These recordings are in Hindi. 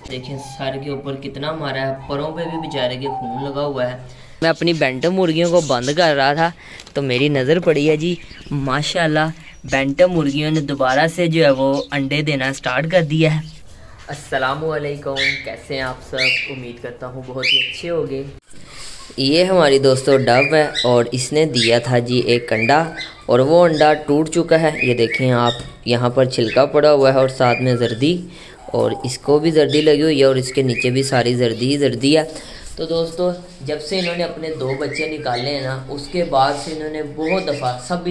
देखें सर के ऊपर कितना मारा है, परों पे भी बेचारे के खून लगा हुआ है। मैं अपनी बैंटम मुर्गियों को बंद कर रहा था तो मेरी नज़र पड़ी है जी, माशाल्लाह बैंटम मुर्गियों ने दोबारा से जो है वो अंडे देना स्टार्ट कर दिया है। अस्सलामुअलैकुम, कैसे हैं आप सब? उम्मीद करता हूँ बहुत ही अच्छे होंगे। ये हमारी दोस्तों डव है और इसने दिया था जी एक अंडा और वो अंडा टूट चुका है। ये देखें आप, यहाँ पर छिलका पड़ा हुआ है और साथ में जर्दी, और इसको भी जर्दी लगी हुई है और इसके नीचे भी सारी जर्दी ही जर्दी है। तो दोस्तों जब से इन्होंने अपने 2 बच्चे निकाले हैं ना, उसके बाद से इन्होंने बहुत दफ़ा सब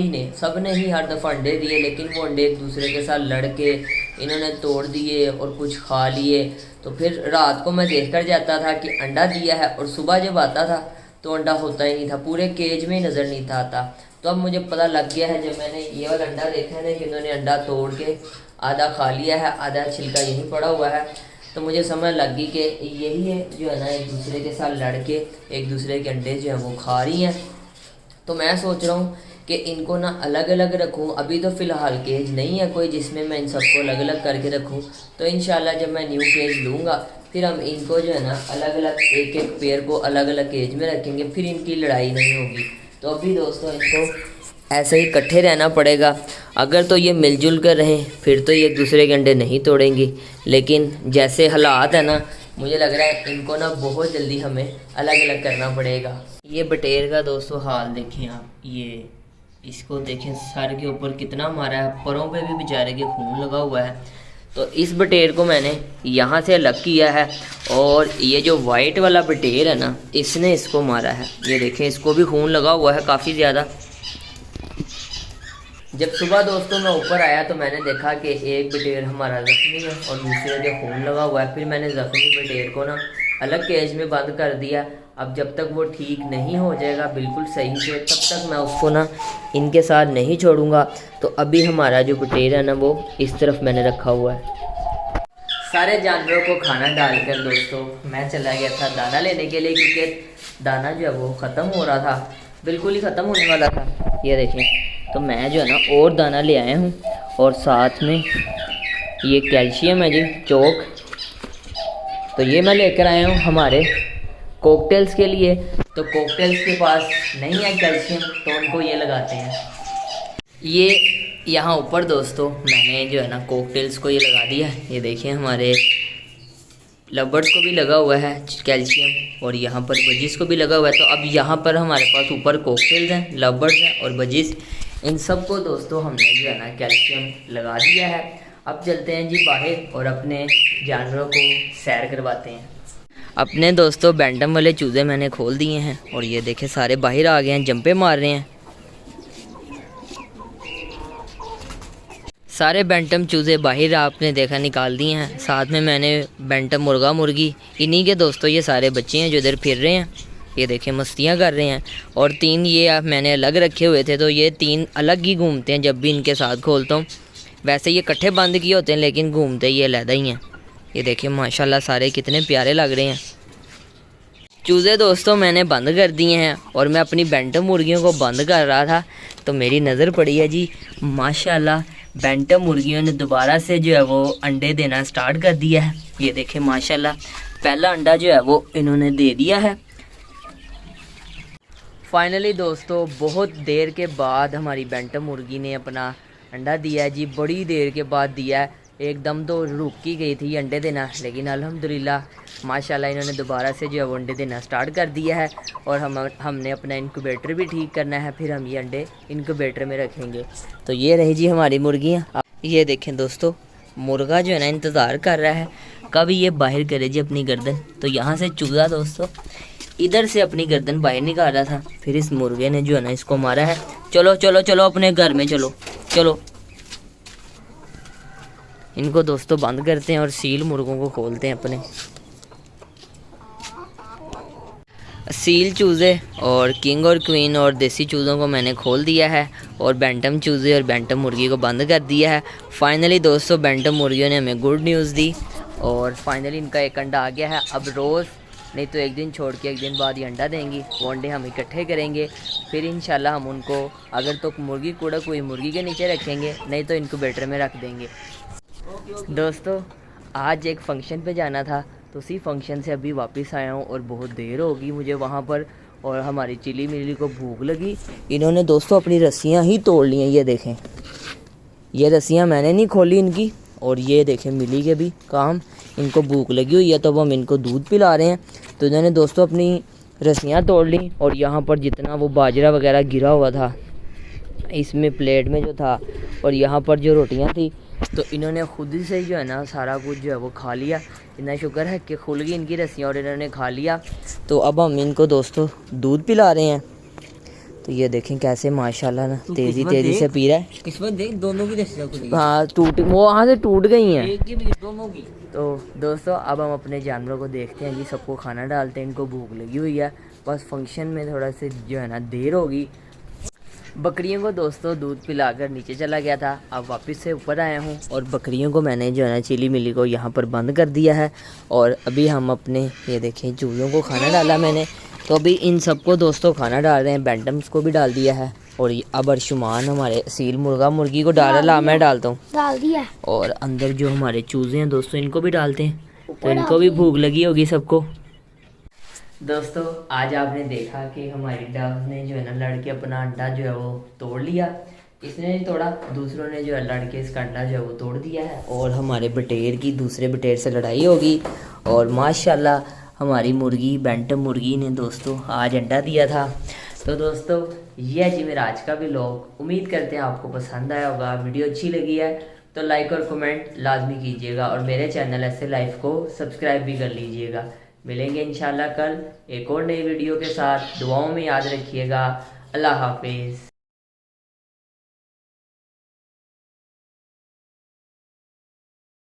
ने ही हर दफ़ा अंडे दिए, लेकिन वो अंडे एक दूसरे के साथ लड़ के इन्होंने तोड़ दिए और कुछ खा लिए। तो फिर रात को मैं देख कर जाता था कि अंडा दिया है, और सुबह जब आता था तो अंडा होता ही नहीं था, पूरे केज में ही नज़र नहीं था आता। तो अब मुझे पता लग गया है, जब मैंने ये वाला अंडा देखा है ना कि इन्होंने अंडा तोड़ के आधा खा लिया है, आधा छिलका यहीं पड़ा हुआ है, तो मुझे समझ लग गई कि यही है जो है ना एक दूसरे के साथ लड़ के एक दूसरे के अंडे जो है वो खा रही हैं। तो मैं सोच रहा हूँ कि इनको ना अलग अलग रखूँ। अभी तो फ़िलहाल केज नहीं है कोई जिसमें मैं इन सबको अलग अलग करके रखूँ, तो इंशाल्लाह जब मैं न्यू केज लूँगा फिर हम इनको जो है ना अलग अलग एक एक पेयर को अलग अलग केज में रखेंगे, फिर इनकी लड़ाई नहीं होगी। तो अभी दोस्तों इनको ऐसे ही इकट्ठे रहना पड़ेगा। अगर तो ये मिलजुल कर रहें फिर तो ये एक दूसरे के अंडे नहीं तोड़ेंगे, लेकिन जैसे हालात है ना, मुझे लग रहा है इनको ना बहुत जल्दी हमें अलग अलग करना पड़ेगा। ये बटेर का दोस्तों हाल देखें आप, ये इसको देखें सर के ऊपर कितना मारा है, परों पे भी बेचारे के खून लगा हुआ है। तो इस बटेर को मैंने यहाँ से अलग किया है, और ये जो वाइट वाला बटेर है ना, इसने इसको मारा है। ये देखें इसको भी खून लगा हुआ है काफ़ी ज़्यादा। जब सुबह दोस्तों मैं ऊपर आया तो मैंने देखा कि एक बटेर हमारा ज़ख्मी है और दूसरे के खून लगा हुआ है। फिर मैंने ज़ख्मी बटेर को ना अलग केज में बंद कर दिया। अब जब तक वो ठीक नहीं हो जाएगा बिल्कुल सही से, तब तक मैं उसको ना इनके साथ नहीं छोड़ूंगा। तो अभी हमारा जो बटेर है ना वो इस तरफ मैंने रखा हुआ है। सारे जानवरों को खाना डालकर दोस्तों मैं चला गया था दाना लेने के लिए, क्योंकि दाना जो है वो ख़त्म हो रहा था, बिल्कुल ही ख़त्म होने वाला था। ये देखें, तो मैं जो है ना और दाना ले आया हूँ, और साथ में ये कैल्शियम है जी चौक, तो ये मैं लेकर आया हूँ हमारे कॉकटेल्स के लिए। तो कॉकटेल्स के पास नहीं है कैल्शियम तो उनको ये लगाते हैं। ये यहाँ ऊपर दोस्तों मैंने जो है ना कॉकटेल्स को ये लगा दिया है। ये देखिए हमारे लवर्स को भी लगा हुआ है कैल्शियम, और यहाँ पर बजिस को भी लगा हुआ है। तो अब यहाँ पर हमारे पास ऊपर कॉकटेल्स हैं, लवर्स हैं और बजिस, इन सब को दोस्तों हमने जो है ना कैल्शियम लगा दिया है। अब चलते हैं जी बाहर और अपने जानवरों को सैर करवाते हैं। अपने दोस्तों बैंटम वाले चूज़े मैंने खोल दिए हैं, और ये देखें सारे बाहर आ गए हैं, जंपे मार रहे हैं। सारे बैंटम चूज़े बाहर आपने देखा निकाल दिए हैं। साथ में मैंने बैंटम मुर्गा मुर्गी, इन्हीं के दोस्तों ये सारे बच्चे हैं जो इधर फिर रहे हैं। ये देखें मस्तियाँ कर रहे हैं, और 3 ये मैंने अलग रखे हुए थे, तो ये 3 अलग ही घूमते हैं जब भी इनके साथ खोलता हूँ। वैसे ये इकट्ठे बंद किए होते हैं लेकिन घूमते ये अलग ही हैं। ये देखें माशाल्लाह सारे कितने प्यारे लग रहे हैं। चूज़े दोस्तों मैंने बंद कर दिए हैं, और मैं अपनी बैंटम मुर्गियों को बंद कर रहा था तो मेरी नज़र पड़ी है जी, माशाल्लाह बैंटम मुर्गियों ने दोबारा से जो है वो अंडे देना स्टार्ट कर दिया है। ये देखें माशाल्लाह पहला अंडा जो है वो इन्होंने दे दिया है। फाइनली दोस्तों बहुत देर के बाद हमारी बैंटम मुर्गी ने अपना अंडा दिया है जी, बड़ी देर के बाद दिया है। एकदम तो रुक ही गई थी अंडे देना, लेकिन अल्हम्दुलिल्लाह माशाल्लाह इन्होंने दोबारा से जो है वो अंडे देना स्टार्ट कर दिया है। और हमने अपना इनक्यूबेटर भी ठीक करना है, फिर हम ये अंडे इनक्यूबेटर में रखेंगे। तो ये रही जी हमारी मुर्गियाँ। ये देखें दोस्तों मुर्गा जो है ना इंतज़ार कर रहा है कब ये बाहर करे जी अपनी गर्दन। तो यहाँ से चूज़ा दोस्तों इधर से अपनी गर्दन बाहर निकाल रहा था, फिर इस मुर्गे ने जो है ना इसको मारा है। चलो चलो चलो अपने घर में चलो चलो। इनको दोस्तों बंद करते हैं और सील मुर्गों को खोलते हैं अपने। सील चूज़े और किंग और क्वीन और देसी चूज़ों को मैंने खोल दिया है, और बैंटम चूज़े और बैंटम मुर्गी को बंद कर दिया है। फाइनली दोस्तों बैंटम मुर्गियों ने हमें गुड न्यूज़ दी, और फाइनली इनका एक अंडा आ गया है। अब रोज़ नहीं तो एक दिन छोड़ के एक दिन बाद ये अंडा देंगी। वो अंडे हम इकट्ठे करेंगे, फिर इंशाल्लाह हम उनको अगर तो मुर्गी कूड़ा कोई मुर्गी के नीचे रखेंगे, नहीं तो इनक्यूबेटर में रख देंगे। दोस्तों आज एक फ़ंक्शन पे जाना था, तो उसी फंक्शन से अभी वापस आया हूँ और बहुत देर होगी मुझे वहाँ पर। और हमारी चिली मिली को भूख लगी। इन्होंने दोस्तों अपनी रस्सियाँ ही तोड़ ली हैं, ये देखें, ये रस्सियाँ मैंने नहीं खोली इनकी। और ये देखें मिली के भी काम, इनको भूख लगी हुई है तो अब हम इनको दूध पिला रहे हैं। तो इन्होंने दोस्तों अपनी रस्सियाँ तोड़ ली और यहाँ पर जितना वो बाजरा वगैरह गिरा हुआ था इसमें प्लेट में जो था और यहाँ पर जो रोटियाँ थी, तो इन्होंने खुद ही से जो है ना सारा कुछ जो है वो खा लिया। इतना शुक्र है कि खुल गई इनकी रस्सियाँ और इन्होंने खा लिया। तो अब हम इनको दोस्तों दूध पिला रहे हैं। तो ये देखें कैसे माशाल्लाह ना तेज़ी से पी रहा है। किस्मत देख, दोनों की रस्सियाँ खुल गई। हाँ टूट, वो वहाँ से टूट गई हैं एक की भी दोनों की। तो दोस्तों अब हम अपने जानवरों को देखते हैं जी, सबको खाना डालते हैं, इनको भूख लगी हुई है। बस फंक्शन में थोड़ा सा जो है ना देर होगी। बकरियों को दोस्तों दूध पिलाकर नीचे चला गया था, अब वापस से ऊपर आया हूँ और बकरियों को मैंने जो है ना चिली मिली को यहाँ पर बंद कर दिया है। और अभी हम अपने ये देखें चूज़ों को खाना डाला मैंने, तो अभी इन सबको दोस्तों खाना डाल रहे हैं। बैंटम्स को भी डाल दिया है और अब अर्शुमान हमारे असील मुर्गी को डाला, मैं डालता हूँ डाल दिया। और अंदर जो हमारे चूज़े हैं दोस्तों इनको भी डालते हैं, तो इनको भी भूख लगी होगी सबको। दोस्तों आज आपने देखा कि हमारी डव ने जो है ना लड़के अपना अंडा जो है वो तोड़ लिया। इसने नहीं तोड़ा, दूसरों ने जो है लड़के इसका अंडा जो है वो तोड़ दिया है। और हमारे बटेर की दूसरे बटेर से लड़ाई होगी और माशाल्लाह हमारी मुर्गी बैंटम मुर्गी ने दोस्तों आज अंडा दिया था। तो दोस्तों ये है जी मेरा आज का व्लॉग। उम्मीद करते हैं आपको पसंद आया होगा। वीडियो अच्छी लगी है तो लाइक और कमेंट लाजमी कीजिएगा और मेरे चैनल ऐसे लाइफ को सब्सक्राइब भी कर लीजिएगा। मिलेंगे इंशाल्लाह कल एक और नई वीडियो के साथ। दुआओं में याद रखिएगा। अल्लाह हाफिज़।